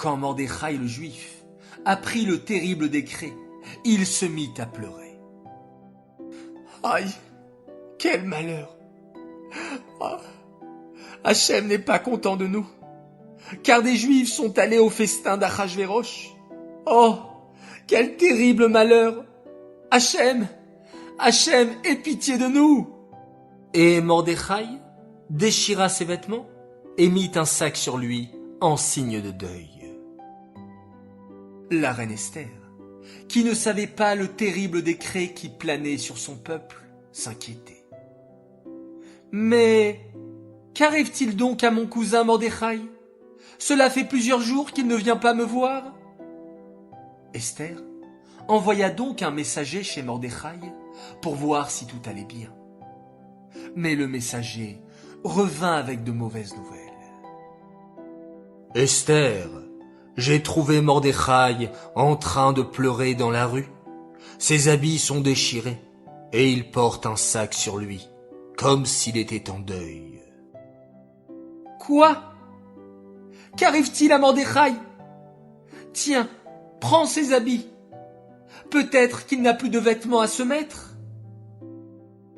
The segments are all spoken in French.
Quand Mordechai le Juif apprit le terrible décret, il se mit à pleurer. Aïe, quel malheur! Ah, Hachem n'est pas content de nous, car des Juifs sont allés au festin d'Achashvérosh. Oh, quel terrible malheur! Hachem, aie pitié de nous! Et Mordechai déchira ses vêtements et mit un sac sur lui en signe de deuil. La reine Esther, qui ne savait pas le terrible décret qui planait sur son peuple, s'inquiétait. Mais qu'arrive-t-il donc à mon cousin Mordechai? Cela fait plusieurs jours qu'il ne vient pas me voir. Esther envoya donc un messager chez Mordechai pour voir si tout allait bien. Mais le messager revint avec de mauvaises nouvelles. Esther, j'ai trouvé Mordechai en train de pleurer dans la rue. Ses habits sont déchirés et il porte un sac sur lui, comme s'il était en deuil. Quoi? Qu'arrive-t-il à Mordechai? Tiens, prends ses habits. Peut-être qu'il n'a plus de vêtements à se mettre.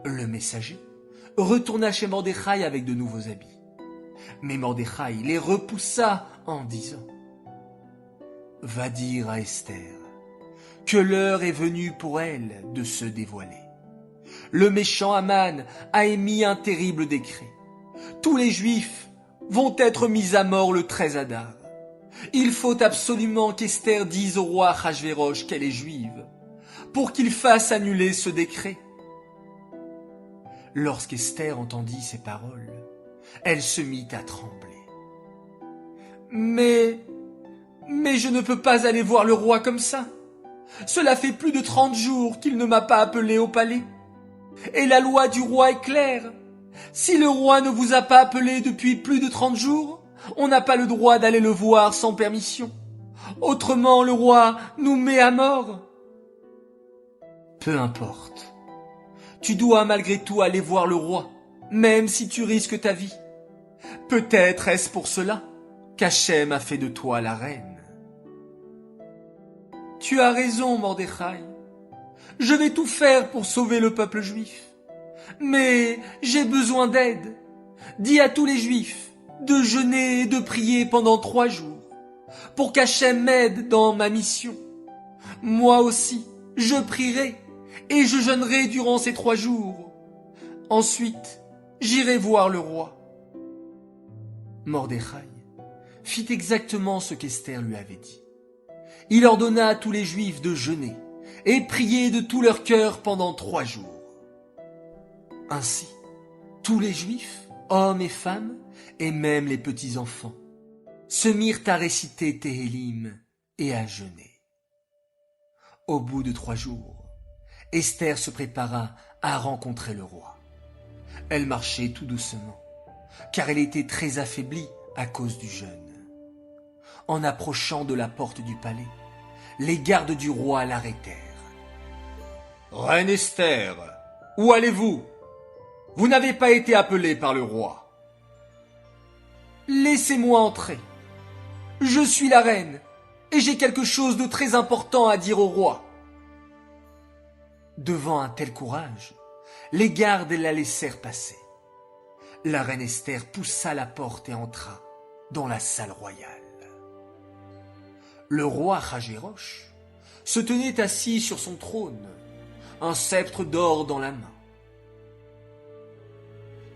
Le messager retourna chez Mordechai avec de nouveaux habits. Mais Mordechai les repoussa en disant: Va dire à Esther que l'heure est venue pour elle de se dévoiler. Le méchant Haman a émis un terrible décret. Tous les Juifs vont être mis à mort le 13 Adar. Il faut absolument qu'Esther dise au roi Achashvérosh qu'elle est juive, pour qu'il fasse annuler ce décret. Lorsqu'Esther entendit ces paroles, elle se mit à trembler. Mais je ne peux pas aller voir le roi comme ça. Cela fait plus de 30 jours qu'il ne m'a pas appelé au palais. Et la loi du roi est claire. Si le roi ne vous a pas appelé depuis plus de 30 jours, on n'a pas le droit d'aller le voir sans permission. Autrement, le roi nous met à mort. Peu importe. Tu dois malgré tout aller voir le roi, même si tu risques ta vie. Peut-être est-ce pour cela qu'Hachem a fait de toi la reine. Tu as raison, Mordechai. Je vais tout faire pour sauver le peuple juif. Mais j'ai besoin d'aide. Dis à tous les Juifs de jeûner et de prier pendant 3 jours, pour qu'Hachem m'aide dans ma mission. Moi aussi, je prierai et je jeûnerai durant ces 3 jours. Ensuite, j'irai voir le roi. Mordechai fit exactement ce qu'Esther lui avait dit. Il ordonna à tous les Juifs de jeûner et prier de tout leur cœur pendant 3 jours. Ainsi, tous les Juifs, hommes et femmes, et même les petits-enfants, se mirent à réciter Téhélim et à jeûner. Au bout de 3 jours, Esther se prépara à rencontrer le roi. Elle marchait tout doucement, car elle était très affaiblie à cause du jeûne. En approchant de la porte du palais, les gardes du roi l'arrêtèrent. « Reine Esther, où allez-vous? Vous n'avez pas été appelée par le roi. »« Laissez-moi entrer. Je suis la reine et j'ai quelque chose de très important à dire au roi. » Devant un tel courage, les gardes la laissèrent passer. La reine Esther poussa la porte et entra dans la salle royale. Le roi Achashvérosh se tenait assis sur son trône, un sceptre d'or dans la main.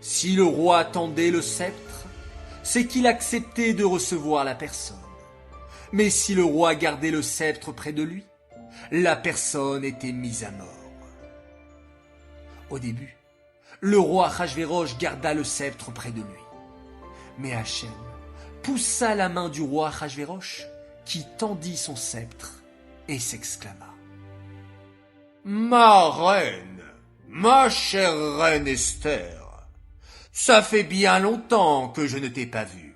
Si le roi tendait le sceptre, c'est qu'il acceptait de recevoir la personne. Mais si le roi gardait le sceptre près de lui, la personne était mise à mort. Au début, le roi Achashvérosh garda le sceptre près de lui. Mais Hachem poussa la main du roi Achashvérosh, qui tendit son sceptre et s'exclama: « Ma reine, ma chère reine Esther, ça fait bien longtemps que je ne t'ai pas vue.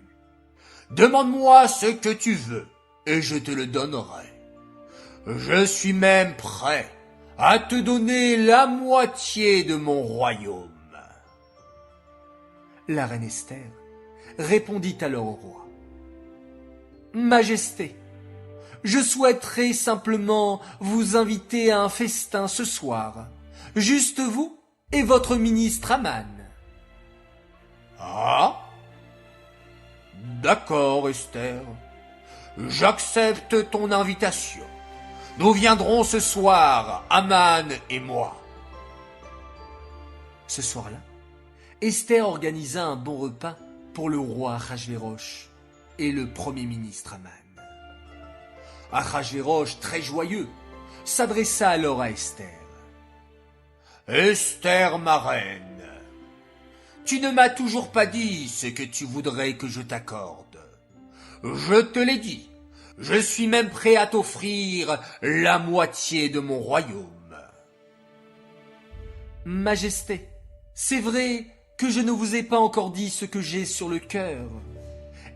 Demande-moi ce que tu veux et je te le donnerai. Je suis même prêt à te donner la moitié de mon royaume. » La reine Esther répondit alors au roi: Majesté, je souhaiterais simplement vous inviter à un festin ce soir. Juste vous et votre ministre Aman. Ah? D'accord, Esther. J'accepte ton invitation. Nous viendrons ce soir, Aman et moi. Ce soir-là, Esther organisa un bon repas pour le roi Achashvérosh et le premier ministre Aman. Achashvérosh, très joyeux, s'adressa alors à Esther. Esther, ma reine, tu ne m'as toujours pas dit ce que tu voudrais que je t'accorde. Je te l'ai dit, je suis même prêt à t'offrir la moitié de mon royaume. Majesté, c'est vrai que je ne vous ai pas encore dit ce que j'ai sur le cœur.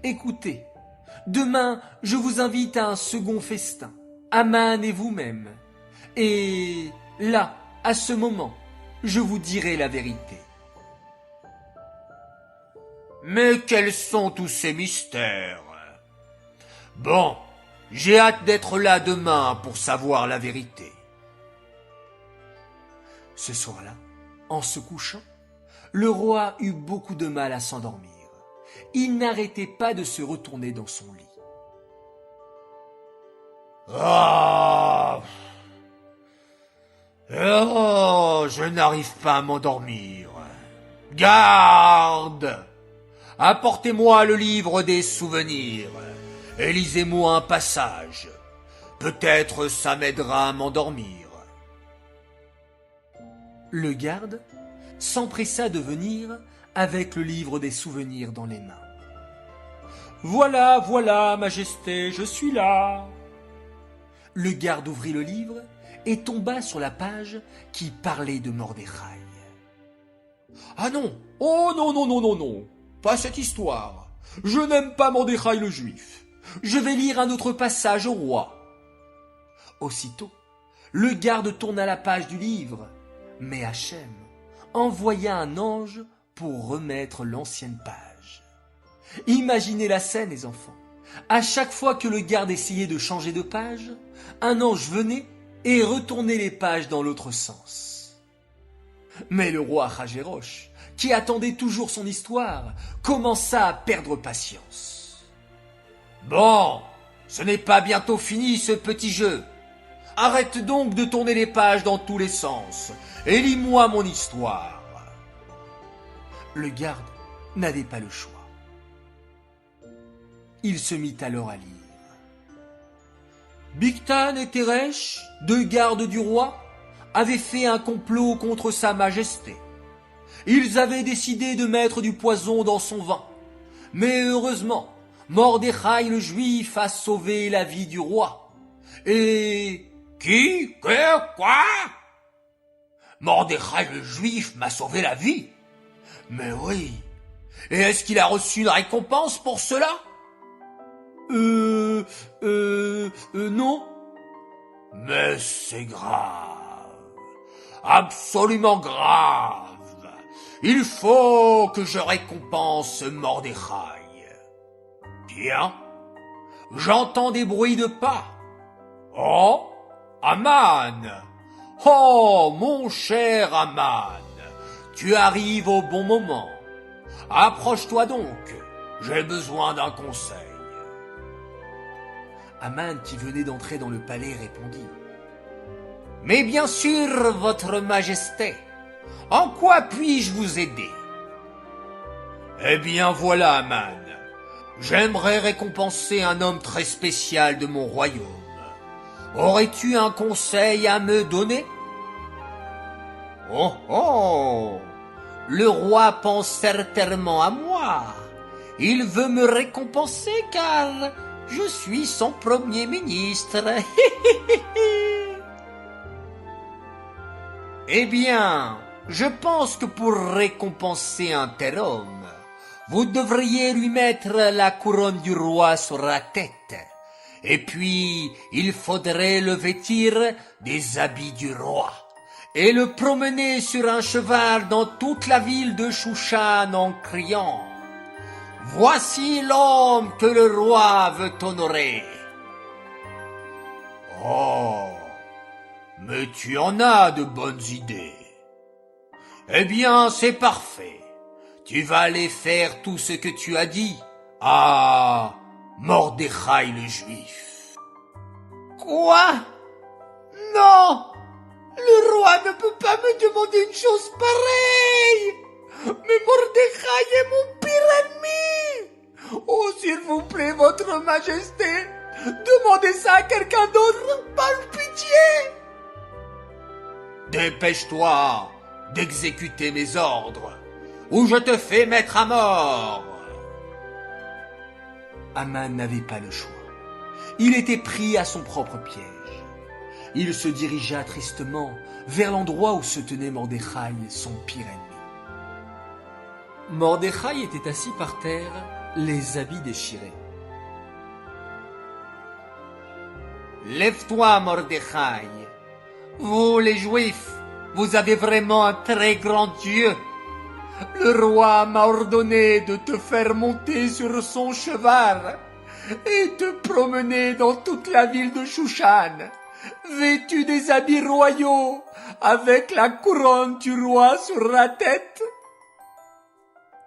Écoutez, demain je vous invite à un second festin, Aman et vous-même. Et là, à ce moment, je vous dirai la vérité. Mais quels sont tous ces mystères? Bon, j'ai hâte d'être là demain pour savoir la vérité. Ce soir-là, en se couchant, le roi eut beaucoup de mal à s'endormir. Il n'arrêtait pas de se retourner dans son lit. Je n'arrive pas à m'endormir. Garde! Apportez-moi le livre des souvenirs et lisez-moi un passage. Peut-être ça m'aidera à m'endormir. Le garde s'empressa de venir avec le livre des souvenirs dans les mains. Voilà, voilà, Majesté, je suis là. Le garde ouvrit le livre et tomba sur la page qui parlait de Mordechai. Ah non, oh non, non, non, non, non, pas cette histoire. Je n'aime pas Mordechai le juif. Je vais lire un autre passage au roi. Aussitôt, le garde tourna la page du livre, mais Hachem envoya un ange pour remettre l'ancienne page. Imaginez la scène, les enfants. À chaque fois que le garde essayait de changer de page, un ange venait et retournait les pages dans l'autre sens. Mais le roi Achashvérosh, qui attendait toujours son histoire, commença à perdre patience. Bon, ce n'est pas bientôt fini ce petit jeu. Arrête donc de tourner les pages dans tous les sens et lis-moi mon histoire. Le garde n'avait pas le choix. Il se mit alors à lire. Bigtan et Teresh, deux gardes du roi, avaient fait un complot contre sa majesté. Ils avaient décidé de mettre du poison dans son vin. Mais heureusement, Mordechai le juif a sauvé la vie du roi. Et... Qui? Que? Quoi? Mordechai le juif m'a sauvé la vie? Mais oui. Et est-ce qu'il a reçu une récompense pour cela? Non. Mais c'est grave. Absolument grave. Il faut que je récompense Mordechai. Bien. J'entends des bruits de pas. Oh, Aman. Oh, mon cher Aman. Tu arrives au bon moment. Approche-toi donc. J'ai besoin d'un conseil. Aman, qui venait d'entrer dans le palais, répondit. Mais bien sûr, votre majesté. En quoi puis-je vous aider? Eh bien voilà, Aman. J'aimerais récompenser un homme très spécial de mon royaume. Aurais-tu un conseil à me donner? Oh oh! Le roi pense certainement à moi. Il veut me récompenser car je suis son premier ministre. Eh bien, je pense que pour récompenser un tel homme, vous devriez lui mettre la couronne du roi sur la tête. Et puis, il faudrait le vêtir des habits du roi et le promener sur un cheval dans toute la ville de Shushan en criant « Voici l'homme que le roi veut honorer. Oh, mais tu en as de bonnes idées. Eh bien, c'est parfait. Tu vas aller faire tout ce que tu as dit à Mordechai le Juif. Quoi? Non! Le roi ne peut pas me demander une chose pareille! Mais Mordechai est mon pire ennemi! Oh, s'il vous plaît, votre majesté, demandez ça à quelqu'un d'autre, par pitié! Dépêche-toi d'exécuter mes ordres, ou je te fais mettre à mort! Aman n'avait pas le choix. Il était pris à son propre piège. Il se dirigea tristement vers l'endroit où se tenait Mordechai, son pire ennemi. Mordechai était assis par terre, les habits déchirés. Lève-toi, Mordechai. Vous, les Juifs, vous avez vraiment un très grand Dieu. Le roi m'a ordonné de te faire monter sur son cheval et te promener dans toute la ville de Shushan, vêtu des habits royaux, avec la couronne du roi sur la tête.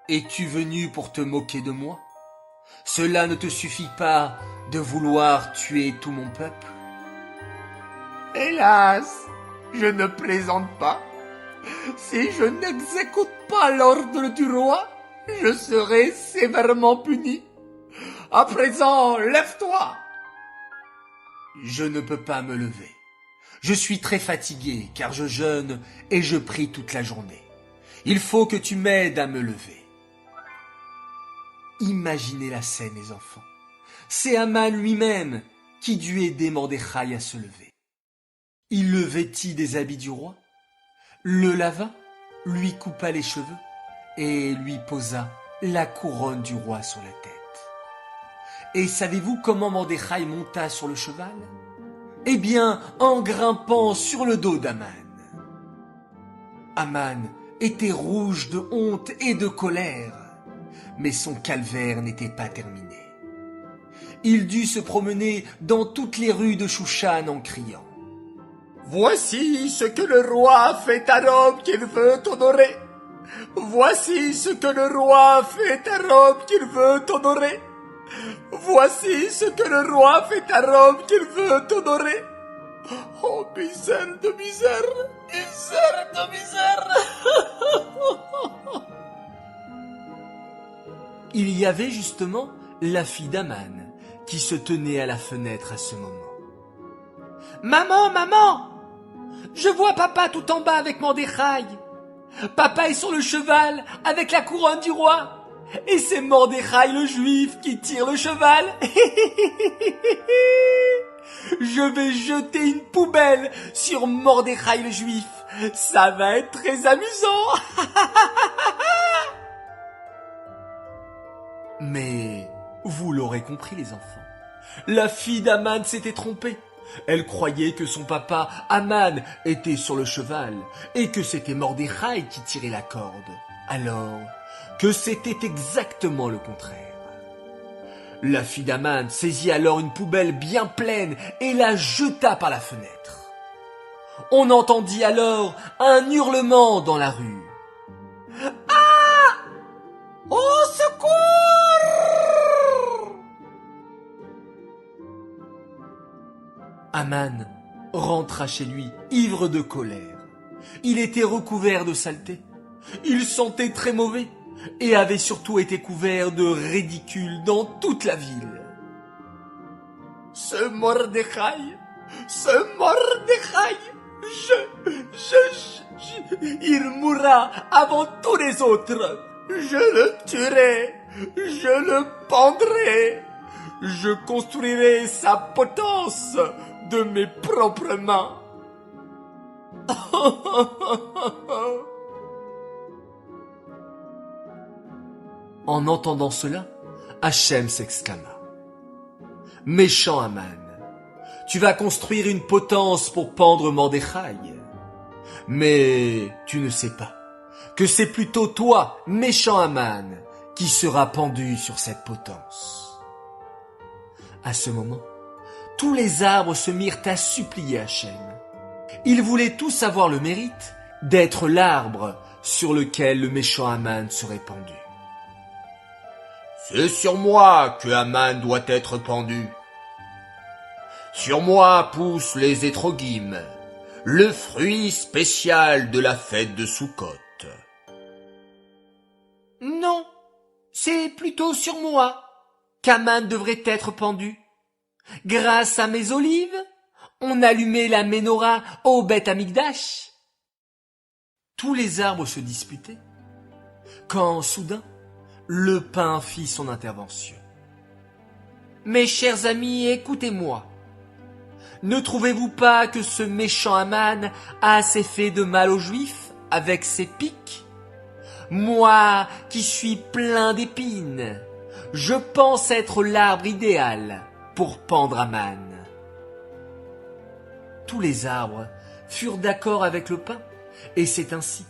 Es-tu venu pour te moquer de moi? Cela ne te suffit pas de vouloir tuer tout mon peuple? Hélas, je ne plaisante pas. Si je n'exécute pas l'ordre du roi, je serai sévèrement puni. À présent, lève-toi. Je ne peux pas me lever. Je suis très fatigué car je jeûne et je prie toute la journée. Il faut que tu m'aides à me lever. Imaginez la scène, les enfants. C'est Aman lui-même qui dut aider Mordechai à se lever. Il le vêtit des habits du roi, le lava, lui coupa les cheveux et lui posa la couronne du roi sur la tête. Et savez-vous comment Mordechai monta sur le cheval? Eh bien, en grimpant sur le dos d'Aman. Aman était rouge de honte et de colère, mais son calvaire n'était pas terminé. Il dut se promener dans toutes les rues de Shushan en criant: Voici ce que le roi fait à l'homme qu'il veut honorer. Voici ce que le roi fait à l'homme qu'il veut honorer. Voici ce que le roi fait à l'homme qu'il veut honorer. Oh, misère de misère, misère de misère. Il y avait justement la fille d'Aman qui se tenait à la fenêtre à ce moment. Maman, maman! Je vois papa tout en bas avec Mordechai. Papa est sur le cheval avec la couronne du roi. Et c'est Mordechai le Juif qui tire le cheval. Je vais jeter une poubelle sur Mordechai le Juif. Ça va être très amusant. Mais vous l'aurez compris, les enfants. La fille d'Aman s'était trompée. Elle croyait que son papa, Aman, était sur le cheval et que c'était Mordechai qui tirait la corde, alors que c'était exactement le contraire. La fille d'Aman saisit alors une poubelle bien pleine et la jeta par la fenêtre. On entendit alors un hurlement dans la rue. Ah! Au secours! Aman rentra chez lui, ivre de colère. Il était recouvert de saleté. Il sentait très mauvais et avait surtout été couvert de ridicule dans toute la ville. Ce Mordechai, il mourra avant tous les autres. Je le tuerai, je le pendrai, je construirai sa potence de mes propres mains. En entendant cela, Hachem s'exclama. Méchant Aman, tu vas construire une potence pour pendre Mordechai. Mais tu ne sais pas que c'est plutôt toi, méchant Aman, qui sera pendu sur cette potence. À ce moment, tous les arbres se mirent à supplier Hachem. Ils voulaient tous avoir le mérite d'être l'arbre sur lequel le méchant Haman serait pendu. C'est sur moi que Haman doit être pendu. Sur moi poussent les étrogim, le fruit spécial de la fête de Soukhot. Non, c'est plutôt sur moi qu'Haman devrait être pendu. Grâce à mes olives, on allumait la menorah au Beth Amikdash. Tous les arbres se disputaient, quand soudain, le pin fit son intervention. Mes chers amis, écoutez-moi. Ne trouvez-vous pas que ce méchant Haman a assez fait de mal aux Juifs avec ses pics? Moi, qui suis plein d'épines, je pense être l'arbre idéal pour pendre Haman. Tous les arbres furent d'accord avec le pin, et c'est ainsi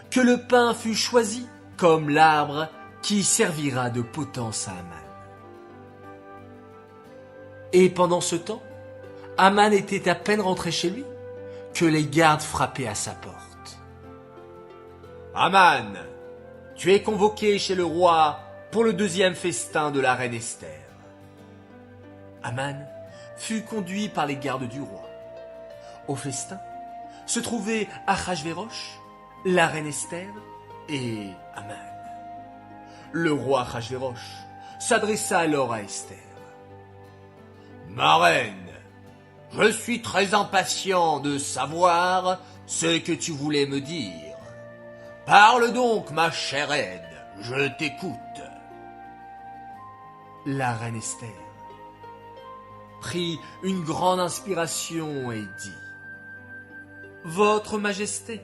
que le pin fut choisi comme l'arbre qui servira de potence à Haman. Et pendant ce temps, Haman était à peine rentré chez lui que les gardes frappaient à sa porte. « Haman, tu es convoqué chez le roi pour le deuxième festin de la reine Esther. » Haman fut conduit par les gardes du roi. Au festin se trouvaient Achashvérosh, la reine Esther et Haman. Le roi Achashvérosh s'adressa alors à Esther. « Ma reine, je suis très impatient de savoir ce que tu voulais me dire. Parle donc, ma chère reine, je t'écoute. » La reine Esther prit une grande inspiration et dit : « Votre Majesté,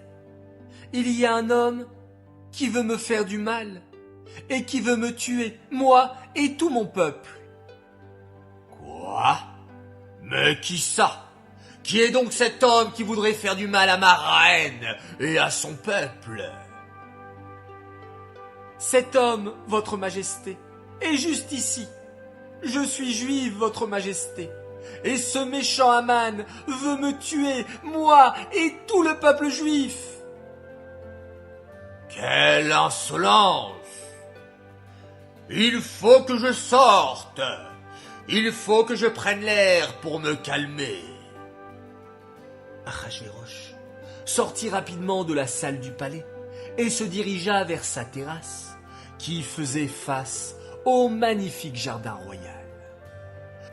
il y a un homme qui veut me faire du mal et qui veut me tuer, moi et tout mon peuple. » « Quoi ? Mais qui ça ? Qui est donc cet homme qui voudrait faire du mal à ma reine et à son peuple ? » « Cet homme, votre Majesté, est juste ici. Je suis juive, votre Majesté, et ce méchant Haman veut me tuer, moi et tout le peuple juif. » « Quelle insolence ! Il faut que je sorte. Il faut que je prenne l'air pour me calmer. » Achashvérosh sortit rapidement de la salle du palais et se dirigea vers sa terrasse qui faisait face au magnifique jardin royal.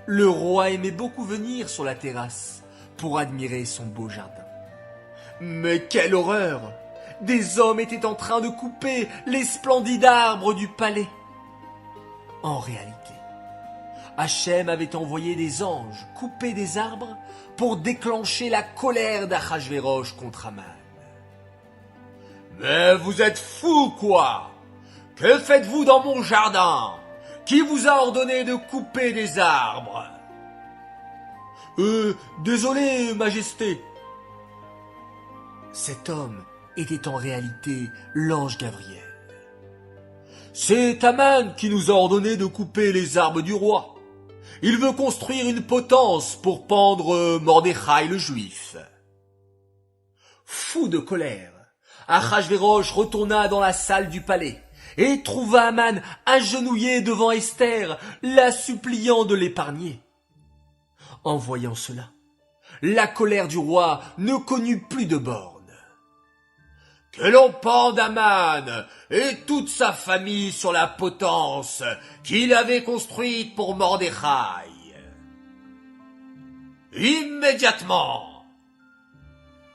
Le roi aimait beaucoup venir sur la terrasse pour admirer son beau jardin. Mais quelle horreur! Des hommes étaient en train de couper les splendides arbres du palais. En réalité, Hachem avait envoyé des anges couper des arbres pour déclencher la colère d'Achashvérosh contre Haman. « Mais vous êtes fous, quoi! Que faites-vous dans mon jardin? Qui vous a ordonné de couper des arbres? »« Désolé, Majesté. » Cet homme était en réalité l'ange Gabriel. « C'est Haman qui nous a ordonné de couper les arbres du roi. Il veut construire une potence pour pendre Mordechai le Juif. » Fou de colère, Achashvérosh retourna dans la salle du palais et trouva Haman agenouillé devant Esther, la suppliant de l'épargner. En voyant cela, la colère du roi ne connut plus de bornes. « Que l'on pende Haman et toute sa famille sur la potence qu'il avait construite pour Mordechai. Immédiatement !»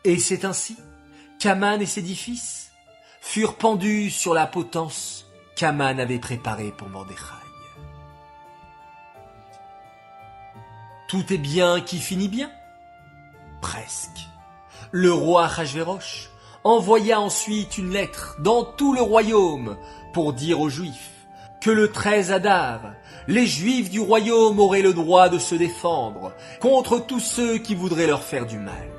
Et c'est ainsi qu'Haman et ses 10 fils furent pendus sur la potence qu'Haman avait préparée pour Mordechai. Tout est bien qui finit bien? Presque. Le roi Achashvérosh envoya ensuite une lettre dans tout le royaume pour dire aux Juifs que le 13 Adar, les Juifs du royaume auraient le droit de se défendre contre tous ceux qui voudraient leur faire du mal.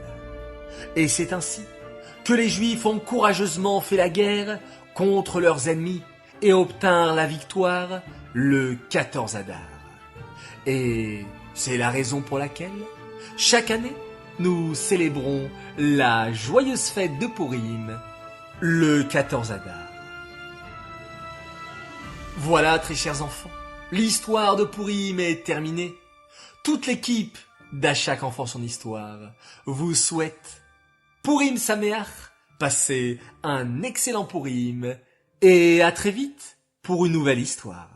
Et c'est ainsi que les Juifs ont courageusement fait la guerre contre leurs ennemis et obtinrent la victoire le 14 Adar. Et c'est la raison pour laquelle, chaque année, nous célébrons la joyeuse fête de Pourim, le 14 Adar. Voilà, très chers enfants, l'histoire de Pourim est terminée. Toute l'équipe d'À chaque enfant son histoire vous souhaite Pourim Sameach, passez un excellent Pourim et à très vite pour une nouvelle histoire.